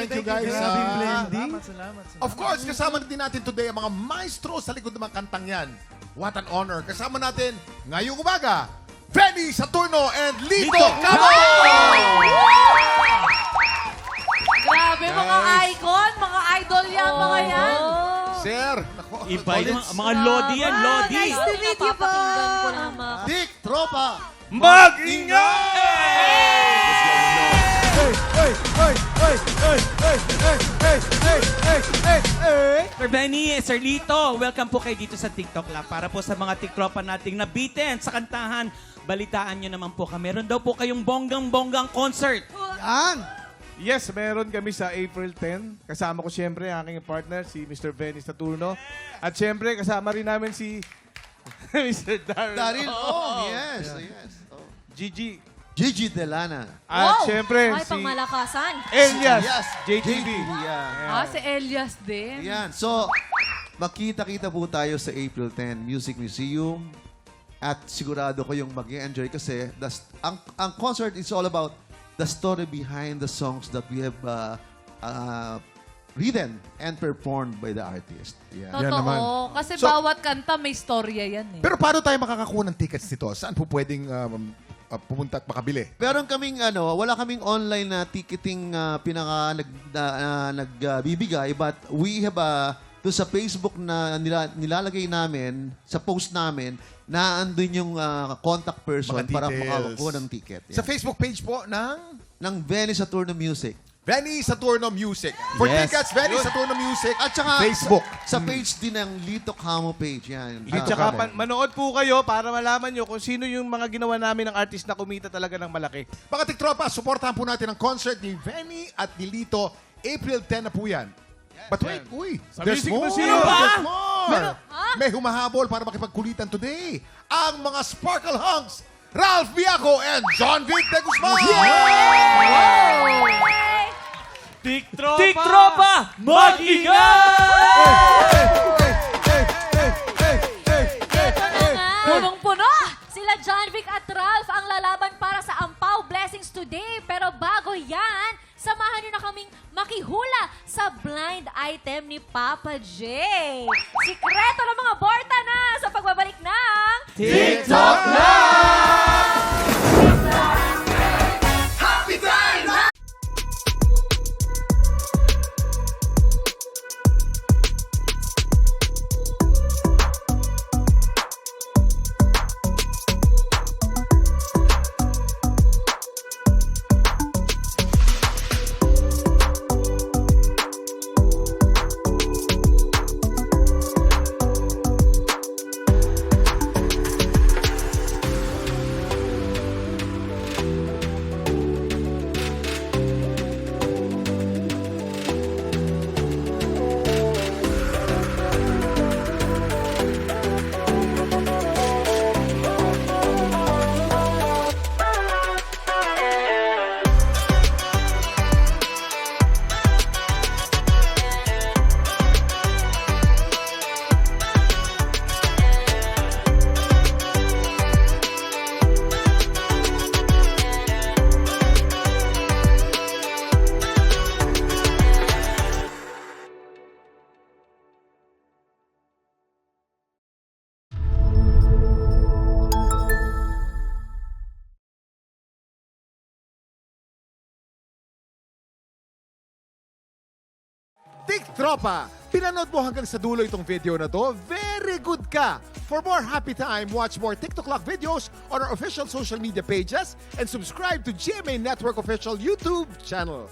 Thank you guys. Salamat. Of course, kasama din natin today ang mga maestro sa likod ng mga kantang yan. What an honor. Kasama natin ngayong umaga, Benny Saturno and Lito Cabo! Grabe, mga icon, mga idol yan, mga yan. Sir, nako. Iba yung mga Lodi yan, Lodi. Nice to meet you po. Ko lang mga Dick, tropa. Sir Benny, Sir Lito, welcome po kayo dito sa TikTok Lab. Para po sa mga TikTokan nating nabitin sa kantahan, balitaan nyo naman po kami. Meron daw po kayong bonggang-bonggang concert. Yan! Yes, meron kami sa April 10. Kasama ko siyempre ang aking partner, si Mr. Benny Saturno. At siyempre, kasama rin namin si Mr. Daryl. Yes. Oh. Gigi. Gigi Delana. At siyempre, Ay, si pangmalakasan. Elias. Yes, JTV. Yeah. Si Elias din. Yan. So, makita-kita po tayo sa April 10 Music Museum. At sigurado ko yung mag-enjoy kasi ang concert is all about the story behind the songs that we have written and performed by the artist. Yeah. Yan naman. Totoo. Kasi So- bawat kanta may storya yan eh. Pero paano tayo makakakuha ng tickets nito? Saan po pwedeng pumunta at makabili? Meron kaming wala kaming online na ticketing nagbibigay, but we have doon sa Facebook na nilalagay namin, sa post namin, na andun yung contact person Mga para details. makakuha ng ticket. Sa Facebook page po Ng Benny Saturno Music. Benny Saturno Music. For Yes. tickets, Benny Saturno Music. At saka Facebook. Sa page din ng Lito Camo page. Yan. At saka manood po kayo para malaman nyo kung sino yung mga ginawa namin ng artist na kumita talaga ng malaki. Mga tiktropa, supportahan po natin ang concert ni Benny at ni Lito. April 10 na po yan. But wait, Sa there's Music more. Museum. There's more. May humahabol para makipagkulitan today. Ang mga Sparkle Hunks, Ralph Biaco and John Vic de Guzman. TikTropa, mag-ingat! Ito na nga. Punong-puno. Sila John Vic at Ralph ang lalaban para sa Ampaw Blessings today. Pero bago yan, samahan nyo na kaming makihula sa blind item ni Papa J. Sikreto ng mga borta na sa pagbabalik ng TikTok Tiktropa, pinanood mo hanggang sa dulo itong video na to? Very good ka! For more happy time, watch more TikTok Lock videos on our official social media pages and subscribe to GMA Network official YouTube channel.